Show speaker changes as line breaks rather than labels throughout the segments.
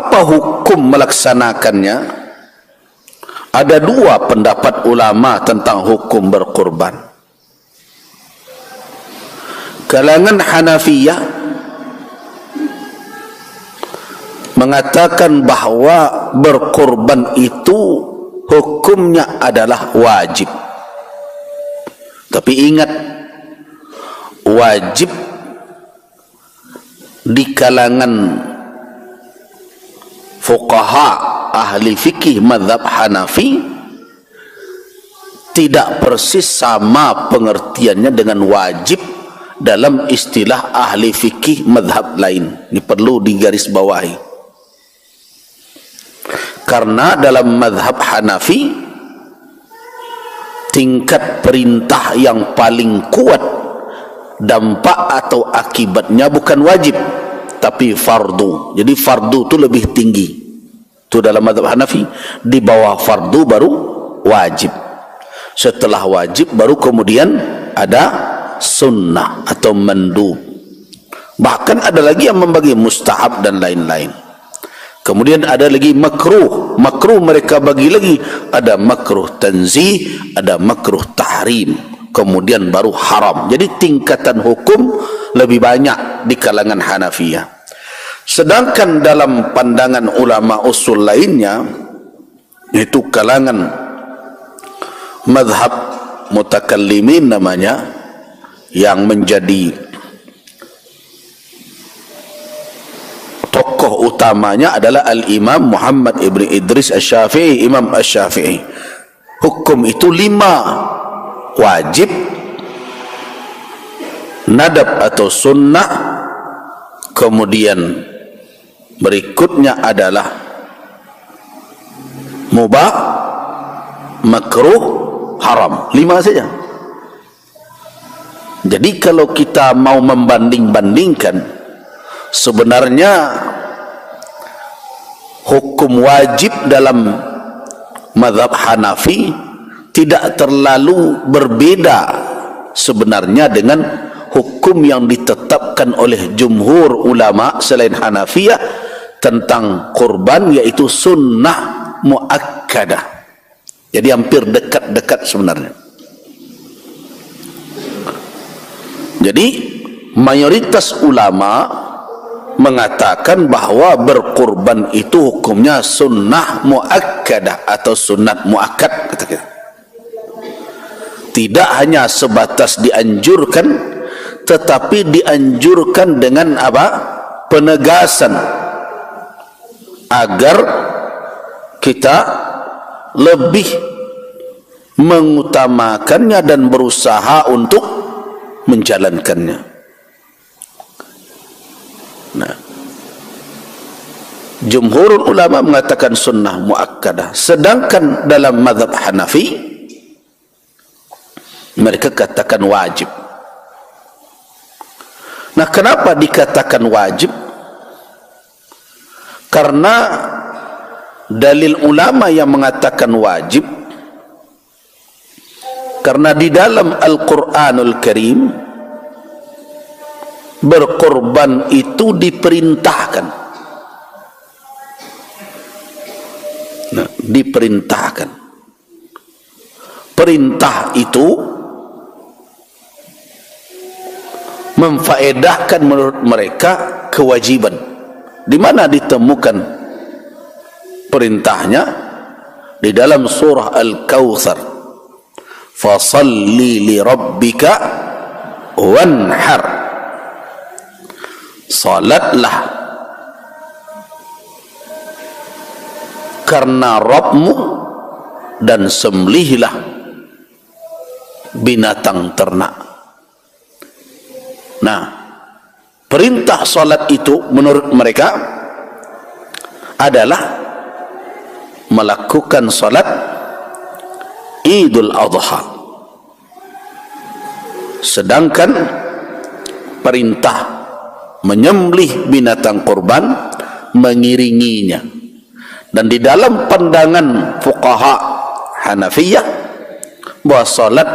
Apa hukum melaksanakannya? Ada dua pendapat ulama tentang hukum berkurban. Kalangan Hanafiyah mengatakan bahawa berkurban itu hukumnya adalah wajib. Tapi ingat, wajib di kalangan fuqaha ahli fikih mazhab Hanafi tidak persis sama pengertiannya dengan wajib dalam istilah ahli fikih mazhab lain. Ini perlu digarisbawahi, karena dalam mazhab Hanafi tingkat perintah yang paling kuat dampak atau akibatnya bukan wajib tapi fardu. Jadi fardu itu lebih tinggi. Itu dalam mazhab Hanafi. Di bawah fardu baru wajib. Setelah wajib baru kemudian ada sunnah atau mandub. Bahkan ada lagi yang membagi mustahab dan lain-lain. Kemudian ada lagi makruh. Makruh mereka bagi lagi. Ada makruh tanzih, ada makruh tahrim. Kemudian baru haram. Jadi tingkatan hukum lebih banyak di kalangan Hanafiyah. Sedangkan dalam pandangan ulama usul lainnya, itu kalangan mazhab mutakallimin namanya, yang menjadi tokoh utamanya adalah Al-Imam Muhammad Ibn Idris Asy-Syafi'i, Imam Asy-Syafi'i. Hukum itu 5. Wajib, nadab atau sunnah, kemudian berikutnya adalah mubah, makruh, haram. 5 saja. Jadi kalau kita mau membanding-bandingkan, sebenarnya hukum wajib dalam mazhab Hanafi tidak terlalu berbeda sebenarnya dengan hukum yang ditetapkan oleh jumhur ulama selain Hanafiyah tentang kurban, yaitu sunnah muakkadah. Jadi hampir dekat-dekat sebenarnya. Jadi mayoritas ulama mengatakan bahawa berkurban itu hukumnya sunnah muakkadah atau sunat muakkad, kata kita. Tidak hanya sebatas dianjurkan, tetapi dianjurkan dengan apa? Penegasan, agar kita lebih mengutamakannya dan berusaha untuk menjalankannya. Nah, jumhur ulama mengatakan sunnah muakkadah, sedangkan dalam mazhab Hanafi mereka katakan wajib. Nah, kenapa dikatakan wajib? Karena dalil ulama yang mengatakan wajib, karena di dalam Al-Quranul Karim berkorban itu diperintahkan. Nah, diperintahkan. Perintah itu memfaedahkan menurut mereka kewajiban. Di mana ditemukan perintahnya? Di dalam surah Al-Kautsar, fasalli li rabbika wanhar, salatlah karena Rabbmu dan sembelihlah binatang ternak. Nah, perintah salat itu menurut mereka adalah melakukan salat Idul Adha. Sedangkan perintah menyembelih binatang kurban mengiringinya. Dan di dalam pandangan fuqaha Hanafiyah bahwa salat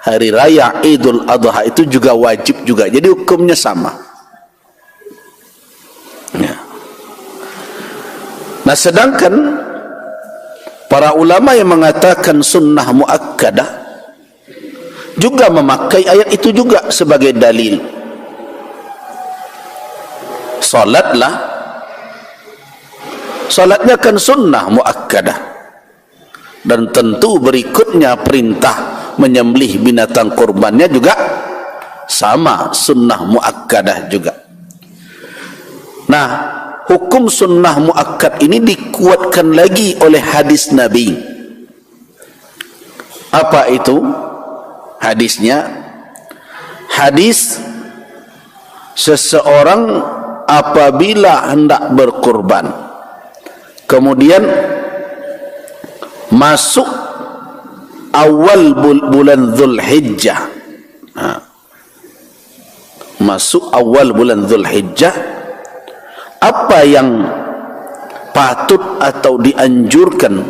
hari raya Idul Adha itu juga wajib juga. Jadi hukumnya sama. Ya. Nah, sedangkan para ulama yang mengatakan sunnah muakkadah juga memakai ayat itu juga sebagai dalil. Salatnya kan sunnah muakkadah, dan tentu berikutnya perintah menyembelih binatang kurbannya juga sama, sunnah muakkadah juga. Nah, hukum sunnah muakkad ini dikuatkan lagi oleh hadis Nabi. Apa itu hadisnya? Hadis seseorang apabila hendak berkurban, kemudian masuk awal bulan Dzulhijjah, masuk awal bulan Dzulhijjah, apa yang patut atau dianjurkan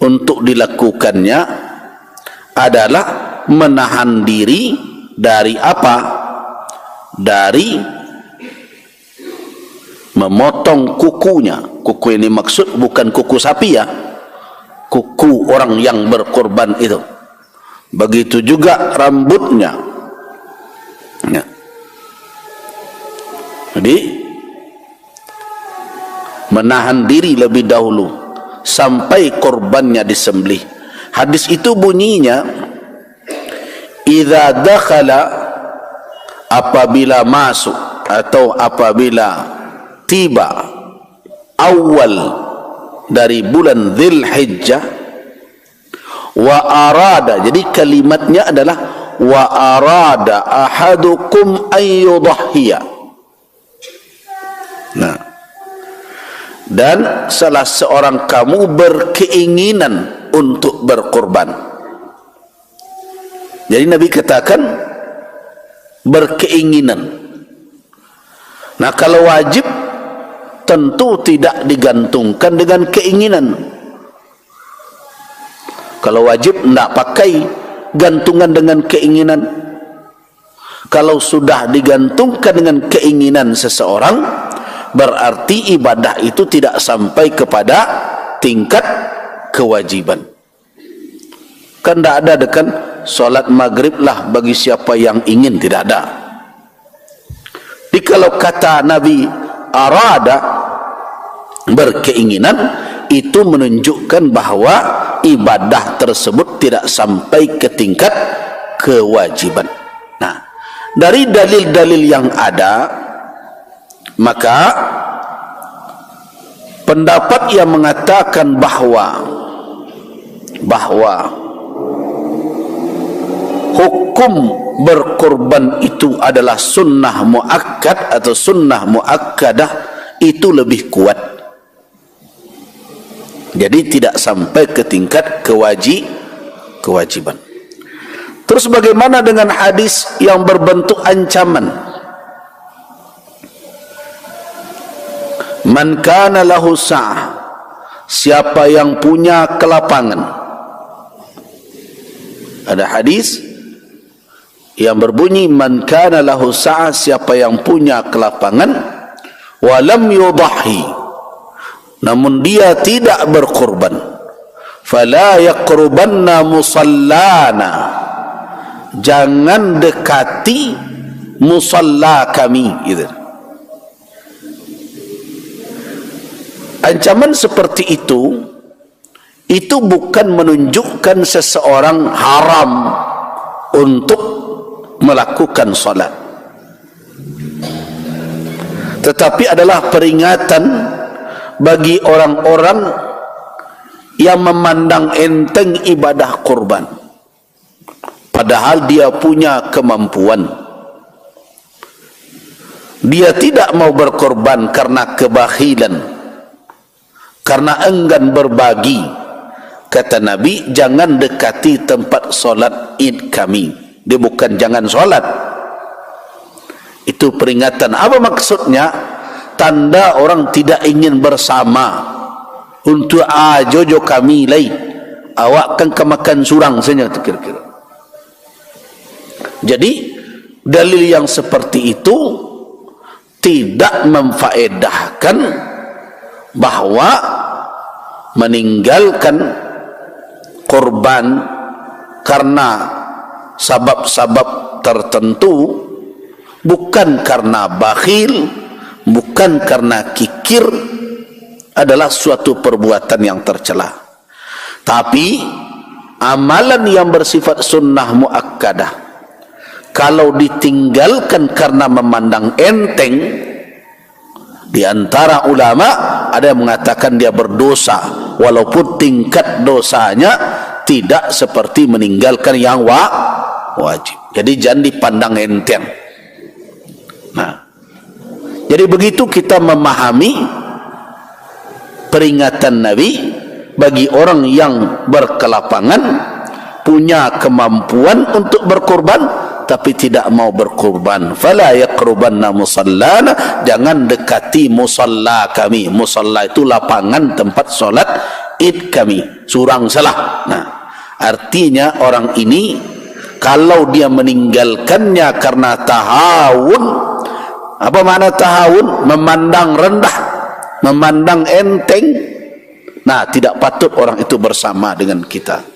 untuk dilakukannya adalah menahan diri dari apa? Dari memotong kukunya. Kuku ini maksud bukan kuku sapi ya, kuku orang yang berkorban itu. Begitu juga rambutnya ya. Jadi menahan diri lebih dahulu sampai korbannya disembelih. Hadis itu bunyinya, idza dakhala, apabila masuk atau apabila tiba awal dari bulan Dzulhijjah, wa arada, jadi kalimatnya adalah wa arada ahadukum ayyudhhiya. Nah, dan salah seorang kamu berkeinginan untuk berkorban. Jadi Nabi katakan berkeinginan. Nah, kalau wajib tentu tidak digantungkan dengan keinginan. Kalau wajib tidak pakai gantungan dengan keinginan. Kalau sudah digantungkan dengan keinginan seseorang, berarti ibadah itu tidak sampai kepada tingkat kewajiban. Kan tidak ada kan solat maghrib lah bagi siapa yang ingin, tidak ada. Jadi kalau kata Nabi arada, berkeinginan, itu menunjukkan bahawa ibadah tersebut tidak sampai ke tingkat kewajiban. Nah, dari dalil-dalil yang ada, maka pendapat yang mengatakan bahawa hukum berkorban itu adalah sunnah muakkad atau sunnah muakkadah itu lebih kuat. Jadi tidak sampai ke tingkat kewajiban. Terus bagaimana dengan hadis yang berbentuk ancaman? Man kana lahu sa'ah, siapa yang punya kelapangan. Ada hadis yang berbunyi man kana lahu sa'ah, siapa yang punya kelapangan, wa lam yudhhi, namun dia tidak berkorban, fala yaqrubanna musallana, jangan dekati musalla kami. Gitu. Ancaman seperti itu bukan menunjukkan seseorang haram untuk melakukan salat, tetapi adalah peringatan bagi orang-orang yang memandang enteng ibadah kurban, padahal dia punya kemampuan. Dia tidak mau berkorban karena kebakhilan, karena enggan berbagi. Kata Nabi, jangan dekati tempat solat id kami. Dia bukan jangan solat, itu peringatan. Apa maksudnya? Tanda orang tidak ingin bersama untuk jojo kami lain, awak kan kemakan surang saja kira-kira. Jadi dalil yang seperti itu tidak memfaedahkan bahwa meninggalkan korban karena sebab-sebab tertentu bukan karena bakhil, bukan karena kikir, adalah suatu perbuatan yang tercela. Tapi amalan yang bersifat sunnah muakkadah, kalau ditinggalkan karena memandang enteng, di antara ulama ada yang mengatakan dia berdosa, walaupun tingkat dosanya tidak seperti meninggalkan yang wajib. Jadi jangan dipandang enteng. Nah, jadi begitu kita memahami peringatan Nabi bagi orang yang berkelapangan, punya kemampuan untuk berkorban tapi tidak mau berkorban. Fala yaqrubanna musallana, jangan dekati musalla kami. Musalla itu lapangan tempat solat id kami, surang salah. Nah, artinya orang ini kalau dia meninggalkannya karena tahawun, apa makna tahawun? Memandang rendah, memandang enteng. Nah, tidak patut orang itu bersama dengan kita.